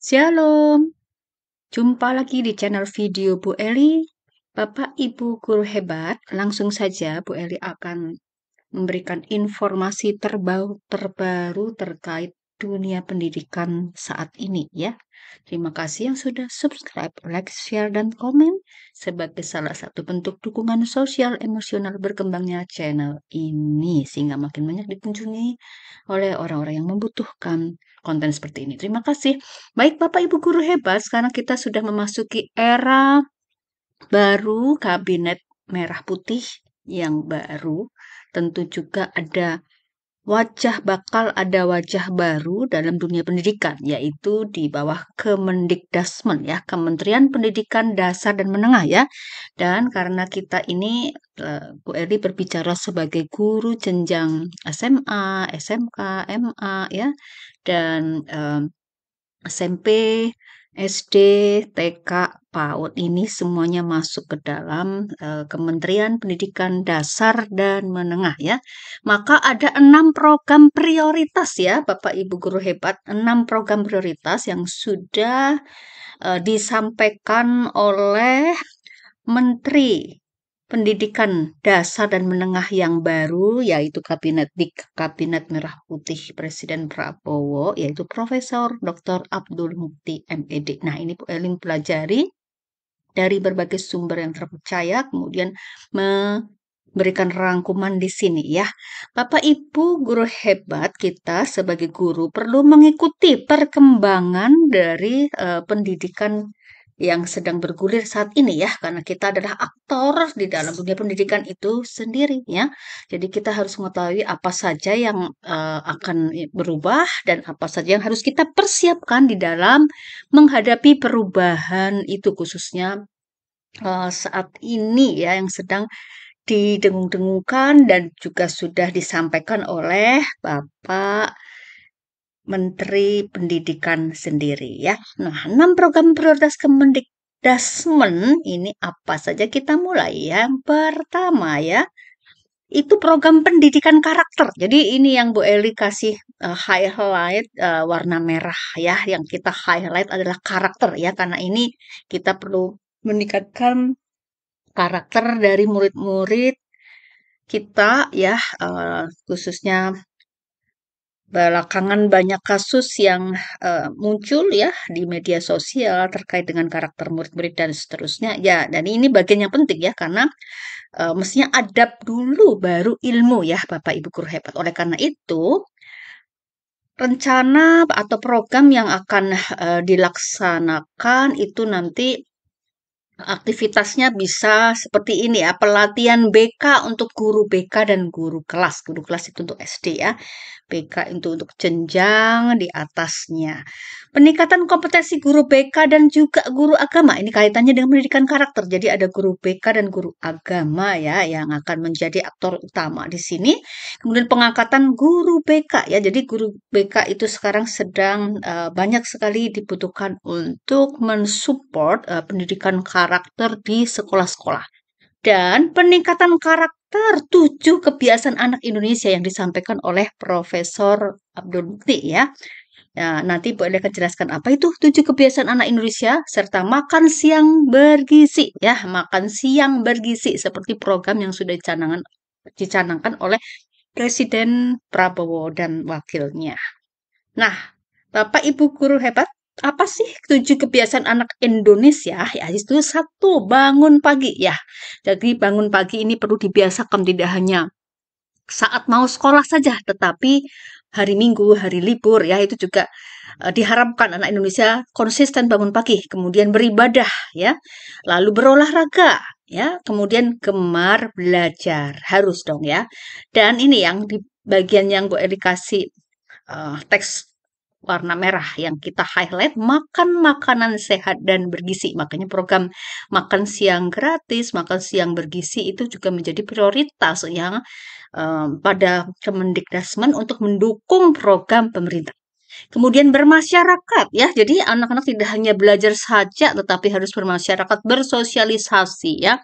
Shalom, jumpa lagi di channel video Bu Eli. Bapak Ibu guru hebat, langsung saja Bu Eli akan memberikan informasi terbaru terkait dunia pendidikan saat ini ya. Terima kasih yang sudah subscribe, like, share, dan komen sebagai salah satu bentuk dukungan sosial emosional berkembangnya channel ini sehingga makin banyak dikunjungi oleh orang-orang yang membutuhkan konten seperti ini. Terima kasih. Baik Bapak Ibu guru hebat, sekarang kita sudah memasuki era baru kabinet merah putih yang baru. Tentu juga bakal ada wajah baru dalam dunia pendidikan, yaitu di bawah Kemendikdasmen ya, Kementerian Pendidikan Dasar dan Menengah ya. Dan karena kita ini Bu Eli berbicara sebagai guru jenjang SMA, SMK, MA ya, dan SMP, SD, TK, PAUD ini semuanya masuk ke dalam Kementerian Pendidikan Dasar dan Menengah ya. Maka ada 6 program prioritas ya Bapak Ibu guru hebat, 6 program prioritas yang sudah disampaikan oleh Menteri Pendidikan Dasar dan Menengah yang baru, yaitu Kabinet Merah Putih Presiden Prabowo, yaitu Profesor Dr. Abdul Mukti MED. Nah, ini Bu Elin pelajari dari berbagai sumber yang terpercaya, kemudian memberikan rangkuman di sini ya. Bapak Ibu guru hebat, kita sebagai guru perlu mengikuti perkembangan dari pendidikan yang sedang bergulir saat ini ya, karena kita adalah aktor di dalam dunia pendidikan itu sendiri ya. Jadi kita harus mengetahui apa saja yang akan berubah dan apa saja yang harus kita persiapkan di dalam menghadapi perubahan itu, khususnya saat ini ya, yang sedang didengung-dengungkan dan juga sudah disampaikan oleh Bapak Menteri Pendidikan sendiri ya. Nah, 6 program prioritas Kemendikdasmen ini apa saja, kita mulai. Yang pertama ya, itu program pendidikan karakter. Jadi ini yang Bu Eli kasih highlight warna merah ya. Yang kita highlight adalah karakter ya, karena ini kita perlu meningkatkan karakter dari murid-murid kita ya, khususnya belakangan banyak kasus yang muncul ya di media sosial terkait dengan karakter murid-murid dan seterusnya ya. Dan ini bagian yang penting ya, karena mestinya adab dulu baru ilmu ya Bapak Ibu guru hebat. Oleh karena itu, rencana atau program yang akan dilaksanakan itu nanti aktivitasnya bisa seperti ini ya, pelatihan BK untuk guru BK dan guru kelas. Guru kelas itu untuk SD ya, BK itu untuk jenjang di atasnya. Peningkatan kompetensi guru BK dan juga guru agama. Ini kaitannya dengan pendidikan karakter. Jadi ada guru BK dan guru agama ya yang akan menjadi aktor utama di sini. Kemudian pengangkatan guru BK ya. Jadi guru BK itu sekarang sedang banyak sekali dibutuhkan untuk mensupport pendidikan karakter di sekolah-sekolah. Dan peningkatan karakter 7 kebiasaan anak Indonesia yang disampaikan oleh Profesor Abdul Mukti ya. Nah, nanti Bu Eli akan jelaskan apa itu 7 kebiasaan anak Indonesia, serta makan siang bergizi ya, makan siang bergizi seperti program yang sudah dicanangkan oleh Presiden Prabowo dan wakilnya. Nah, Bapak Ibu guru hebat, apa sih 7 kebiasaan anak Indonesia? Ya, itu 1, bangun pagi ya. Jadi bangun pagi ini perlu dibiasakan, tidak hanya saat mau sekolah saja, tetapi hari Minggu, hari libur ya, itu juga diharapkan anak Indonesia konsisten bangun pagi, kemudian beribadah ya, lalu berolahraga ya, kemudian gemar belajar, harus dong ya. Dan ini yang di bagian yang Bu Eli kasih teks warna merah yang kita highlight, makan makanan sehat dan bergizi. Makanya program makan siang gratis, makan siang bergizi itu juga menjadi prioritas yang pada Kemendikdasmen untuk mendukung program pemerintah. Kemudian bermasyarakat ya. Jadi anak-anak tidak hanya belajar saja tetapi harus bermasyarakat, bersosialisasi ya.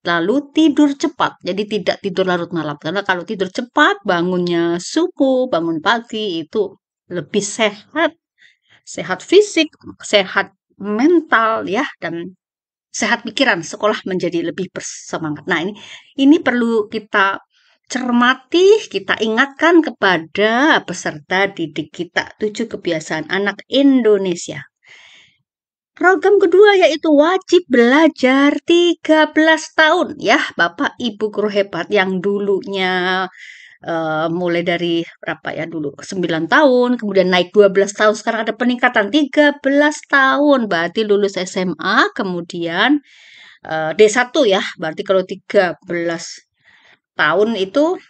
Lalu tidur cepat. Jadi tidak tidur larut malam. Karena kalau tidur cepat bangunnya subuh, bangun pagi itu lebih sehat sehat fisik, sehat mental ya, dan sehat pikiran, sekolah menjadi lebih bersemangat. Nah, ini perlu kita cermati, kita ingatkan kepada peserta didik kita, 7 kebiasaan anak Indonesia. Program kedua yaitu wajib belajar 13 tahun ya, Bapak Ibu guru hebat yang dulunya mulai dari berapa ya dulu 9 tahun, kemudian naik 12 tahun, sekarang ada peningkatan 13 tahun, berarti lulus SMA, kemudian D1 ya, berarti kalau 13 tahun itu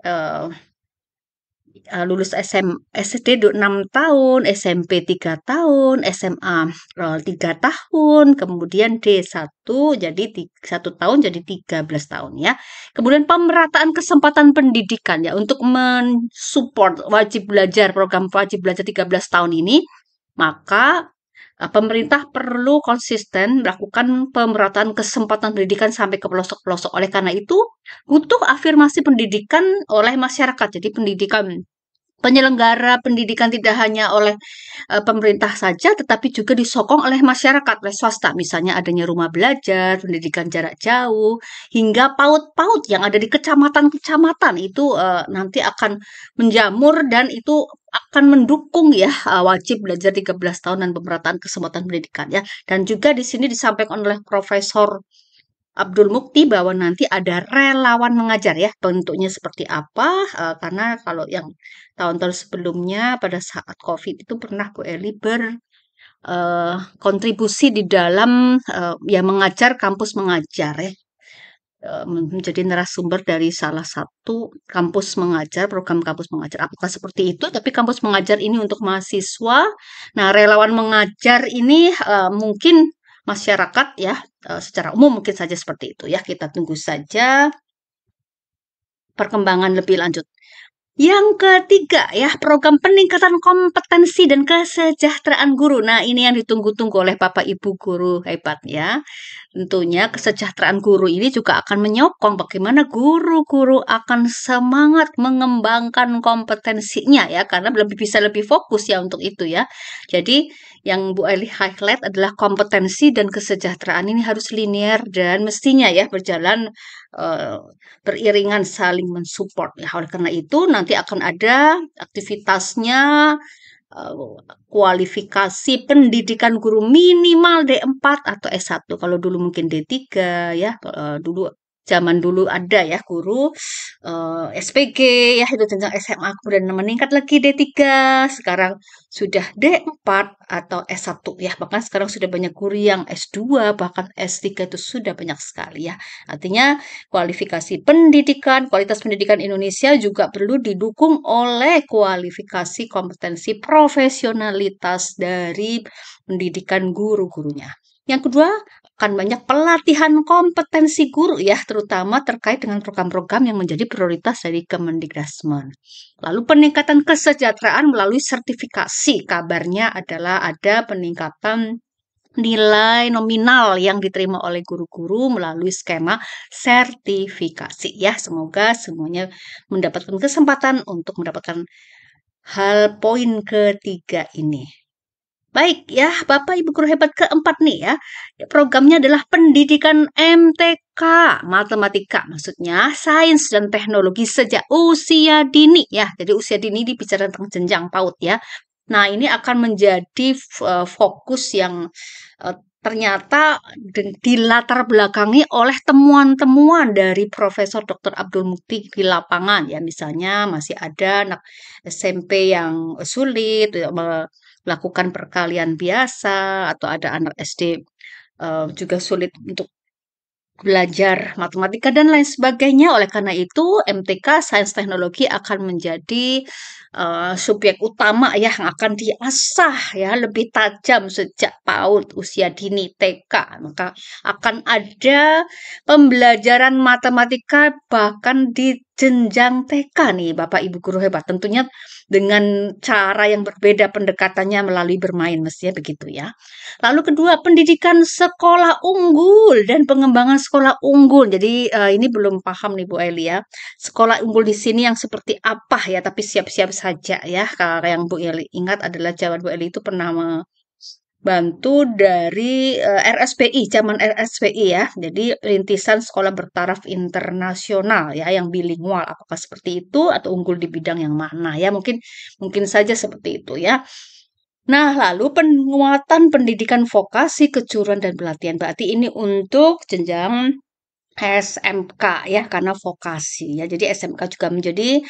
eh, lulus SD 6 tahun, SMP 3 tahun, SMA 3 tahun, kemudian D1 jadi 1 tahun jadi 13 tahun ya. Kemudian pemerataan kesempatan pendidikan ya untuk mensupport wajib belajar program wajib belajar 13 tahun ini, maka pemerintah perlu konsisten melakukan pemerataan kesempatan pendidikan sampai ke pelosok-pelosok. Oleh karena itu, butuh afirmasi pendidikan oleh masyarakat. Jadi pendidikan penyelenggara pendidikan tidak hanya oleh pemerintah saja, tetapi juga disokong oleh masyarakat, oleh swasta. Misalnya adanya rumah belajar, pendidikan jarak jauh, hingga PAUD-PAUD yang ada di kecamatan-kecamatan itu nanti akan menjamur dan itu akan mendukung ya wajib belajar 13 tahun dan pemerataan kesempatan pendidikan ya. Dan juga di sini disampaikan oleh Profesor Abdul Mukti bahwa nanti ada relawan mengajar ya, bentuknya seperti apa, karena kalau yang tahun-tahun sebelumnya pada saat COVID itu pernah Bu Eli kontribusi di dalam ya mengajar, kampus mengajar ya, menjadi narasumber dari salah satu kampus mengajar, program kampus mengajar. Apakah seperti itu? Tapi kampus mengajar ini untuk mahasiswa. Nah, relawan mengajar ini mungkin masyarakat ya, secara umum mungkin saja seperti itu ya. Kita tunggu saja perkembangan lebih lanjut. Yang ketiga ya, program peningkatan kompetensi dan kesejahteraan guru. Nah, ini yang ditunggu-tunggu oleh Bapak Ibu guru hebat ya. Tentunya kesejahteraan guru ini juga akan menyokong bagaimana guru-guru akan semangat mengembangkan kompetensinya ya, karena bisa lebih fokus ya untuk itu ya. Jadi yang Bu Eli highlight adalah kompetensi dan kesejahteraan ini harus linear dan mestinya ya berjalan eh, beriringan saling mensupport ya. Oleh karena itu nanti akan ada aktivitasnya eh, kualifikasi pendidikan guru minimal D4 atau S1. Kalau dulu mungkin D3 ya, dulu zaman dulu ada ya guru SPG ya itu jenjang SMA, kemudian meningkat lagi D3, sekarang sudah D4 atau S1 ya, bahkan sekarang sudah banyak guru yang S2 bahkan S3 itu sudah banyak sekali ya. Artinya kualifikasi pendidikan, kualitas pendidikan Indonesia juga perlu didukung oleh kualifikasi kompetensi profesionalitas dari pendidikan guru-gurunya. Yang kedua, akan banyak pelatihan kompetensi guru ya, terutama terkait dengan program-program yang menjadi prioritas dari Kemendikbudrismen. Lalu peningkatan kesejahteraan melalui sertifikasi, kabarnya adalah ada peningkatan nilai nominal yang diterima oleh guru-guru melalui skema sertifikasi ya. Semoga semuanya mendapatkan kesempatan untuk mendapatkan hal poin ketiga ini. Baik ya, Bapak Ibu guru hebat keempat nih ya. Programnya adalah pendidikan MTK, matematika maksudnya, sains dan teknologi sejak usia dini ya. Jadi usia dini dibicara tentang jenjang PAUD ya. Nah, ini akan menjadi fokus yang ternyata dilatar belakangi oleh temuan-temuan dari Profesor Dr. Abdul Mukti di lapangan ya. Misalnya masih ada anak SMP yang sulit melakukan perkalian biasa, atau ada anak SD juga sulit untuk belajar matematika dan lain sebagainya. Oleh karena itu, MTK Sains Teknologi akan menjadi subjek utama ya yang akan diasah ya lebih tajam sejak PAUD usia dini TK. Maka akan ada pembelajaran matematika bahkan di jenjang TK nih Bapak Ibu guru hebat. Tentunya dengan cara yang berbeda pendekatannya melalui bermain mestinya begitu ya. Lalu kedua, pendidikan sekolah unggul dan pengembangan sekolah unggul. Jadi ini belum paham nih Bu Eli ya. Sekolah unggul di sini yang seperti apa ya? Tapi siap-siap saja ya. Kalau yang Bu Eli ingat adalah zaman Bu Eli itu pernah bantu dari RSPI, zaman RSPI ya. Jadi rintisan sekolah bertaraf internasional ya, yang bilingual. Apakah seperti itu atau unggul di bidang yang mana ya? Mungkin mungkin saja seperti itu ya. Nah, lalu penguatan pendidikan vokasi, kejuruan dan pelatihan. Berarti ini untuk jenjang SMK ya, karena vokasi ya. Jadi SMK juga menjadi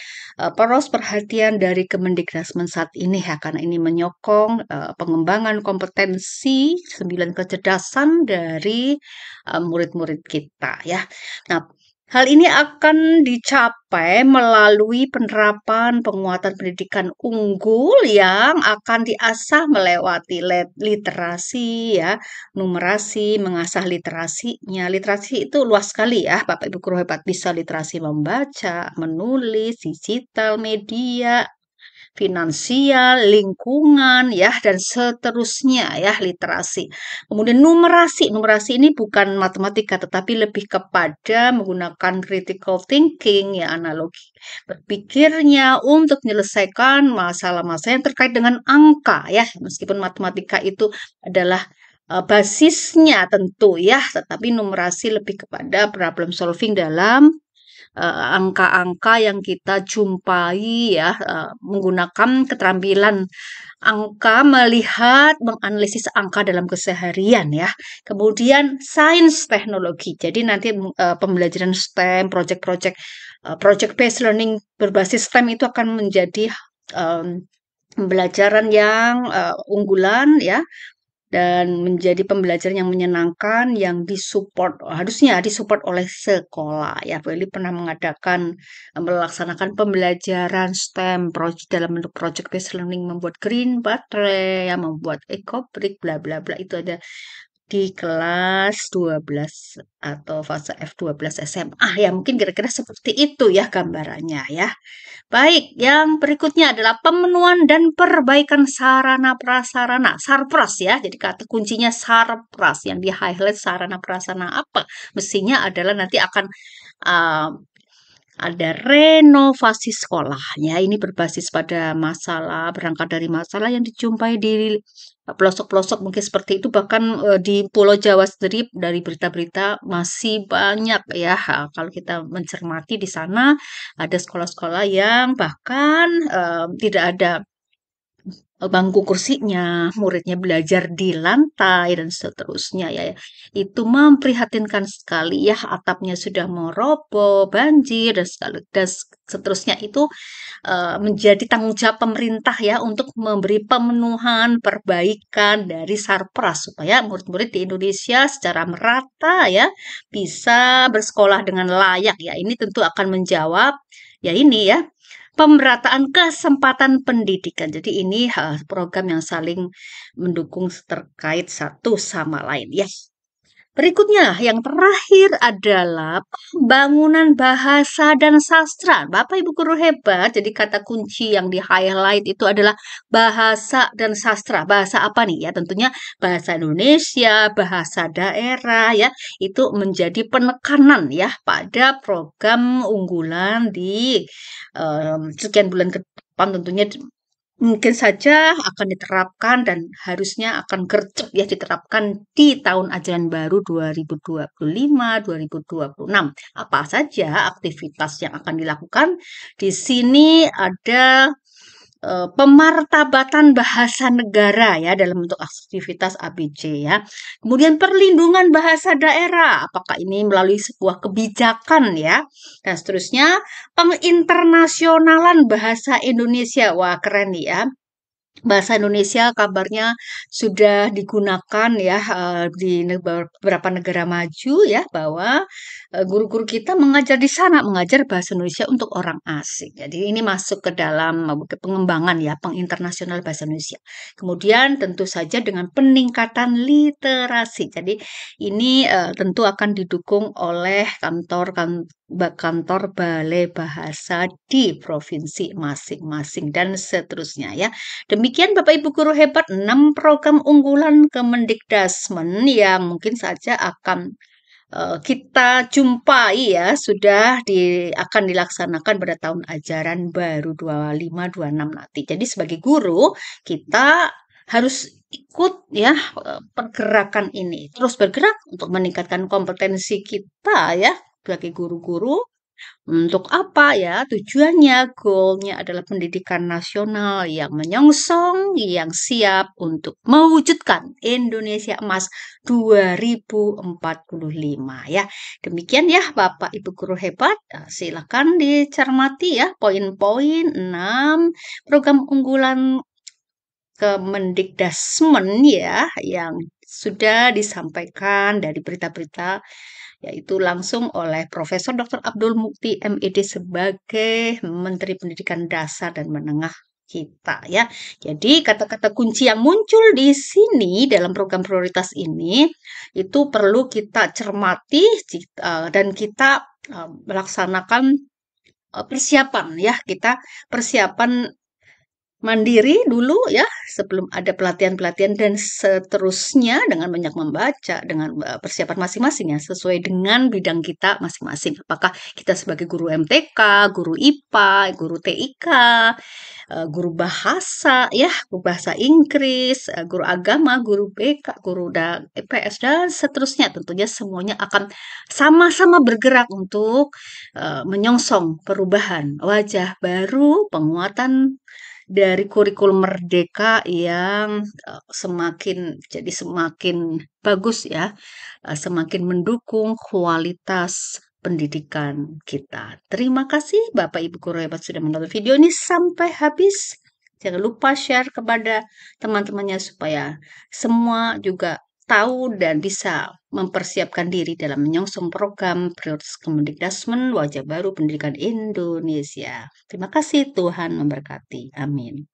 poros perhatian dari Kemendikbudrismen saat ini ya, karena ini menyokong pengembangan kompetensi 9 kecerdasan dari murid-murid kita ya. Nah, hal ini akan dicapai melalui penerapan penguatan pendidikan unggul yang akan diasah melewati literasi ya, numerasi, mengasah literasinya. Literasi itu luas sekali ya, Bapak Ibu guru hebat. Bisa literasi membaca, menulis, digital, media, finansial, lingkungan, ya, dan seterusnya ya, literasi. Kemudian numerasi. Numerasi ini bukan matematika, tetapi lebih kepada menggunakan critical thinking, ya, analogi berpikirnya untuk menyelesaikan masalah-masalah yang terkait dengan angka, ya. Meskipun matematika itu adalah basisnya tentu ya, tetapi numerasi lebih kepada problem solving dalam angka-angka yang kita jumpai ya, menggunakan keterampilan angka, melihat, menganalisis angka dalam keseharian ya. Kemudian sains teknologi. Jadi nanti pembelajaran STEM, project based learning berbasis STEM itu akan menjadi pembelajaran yang unggulan ya, dan menjadi pembelajaran yang menyenangkan, yang harusnya disupport oleh sekolah ya. Bu Eli pernah melaksanakan pembelajaran STEM dalam bentuk project based learning, membuat green baterai, ya, membuat eco brick, bla bla bla. Itu ada di kelas 12 atau fase F12 SMA ya, mungkin kira-kira seperti itu ya gambarannya ya. Baik, yang berikutnya adalah pemenuhan dan perbaikan sarana prasarana, sarpras ya. Jadi kata kuncinya sarpras, yang di highlight sarana prasarana apa? Mestinya adalah nanti akan uh, ada renovasi sekolahnya. Ini berbasis pada masalah, berangkat dari masalah yang dijumpai di pelosok-pelosok mungkin seperti itu. Bahkan di Pulau Jawa sendiri dari berita-berita masih banyak ya. Kalau kita mencermati di sana ada sekolah-sekolah yang bahkan tidak ada bangku kursinya, muridnya belajar di lantai dan seterusnya ya. Itu memprihatinkan sekali ya, atapnya sudah mau roboh, banjir dan seterusnya. Itu menjadi tanggung jawab pemerintah ya untuk memberi pemenuhan, perbaikan dari sarpras supaya murid-murid di Indonesia secara merata ya bisa bersekolah dengan layak ya. Ini tentu akan menjawab ya ini ya, pemerataan kesempatan pendidikan. Jadi ini program yang saling mendukung terkait satu sama lain ya. Berikutnya, yang terakhir adalah pembangunan bahasa dan sastra. Bapak Ibu guru hebat, jadi kata kunci yang di-highlight itu adalah bahasa dan sastra. Bahasa apa nih ya? Tentunya bahasa Indonesia, bahasa daerah ya. Itu menjadi penekanan ya pada program unggulan di sekian bulan ke depan, tentunya mungkin saja akan diterapkan dan harusnya akan gercep ya diterapkan di tahun ajaran baru 2025-2026. Apa saja aktivitas yang akan dilakukan? Di sini ada pemartabatan bahasa negara ya dalam bentuk aktivitas ABC ya. Kemudian perlindungan bahasa daerah, apakah ini melalui sebuah kebijakan ya, dan seterusnya. Penginternasionalan bahasa Indonesia, wah keren nih ya. Bahasa Indonesia kabarnya sudah digunakan ya di beberapa negara maju ya, bahwa guru-guru kita mengajar di sana, mengajar bahasa Indonesia untuk orang asing. Jadi ini masuk ke dalam pengembangan ya, penginternasional bahasa Indonesia. Kemudian tentu saja dengan peningkatan literasi. Jadi ini tentu akan didukung oleh kantor balai bahasa di provinsi masing-masing dan seterusnya ya. Demikian Bapak Ibu guru hebat, 6 program unggulan Kemendikbudrismen yang mungkin saja akan kita jumpai ya sudah akan dilaksanakan pada tahun ajaran baru 25-26 nanti. Jadi sebagai guru kita harus ikut ya pergerakan ini. Terus bergerak untuk meningkatkan kompetensi kita ya sebagai guru-guru untuk apa ya? Tujuannya, goalnya adalah pendidikan nasional yang menyongsong, yang siap untuk mewujudkan Indonesia Emas 2045 ya. Demikian ya Bapak Ibu guru hebat. Nah, silakan dicermati ya poin-poin 6 program unggulan Kemendikdasmen ya yang sudah disampaikan dari berita-berita yaitu langsung oleh Profesor Dr. Abdul Mukti MED sebagai Menteri Pendidikan Dasar dan Menengah kita ya. Jadi kata-kata kunci yang muncul di sini dalam program prioritas ini itu perlu kita cermati dan kita melaksanakan persiapan ya. Kita persiapan mandiri dulu ya, sebelum ada pelatihan-pelatihan dan seterusnya dengan banyak membaca, dengan persiapan masing-masing ya, sesuai dengan bidang kita masing-masing. Apakah kita sebagai guru MTK, guru IPA, guru TIK, guru bahasa ya, guru bahasa Inggris, guru agama, guru BK, guru IPS dan seterusnya. Tentunya semuanya akan sama-sama bergerak untuk menyongsong perubahan wajah baru, penguatan dari kurikulum merdeka yang semakin bagus ya, semakin mendukung kualitas pendidikan kita. Terima kasih Bapak Ibu guru hebat sudah menonton video ini sampai habis. Jangan lupa share kepada teman-temannya supaya semua juga tahu dan bisa mempersiapkan diri dalam menyongsong program prioritas Kemendikdasmen Wajah Baru Pendidikan Indonesia. Terima kasih, Tuhan memberkati. Amin.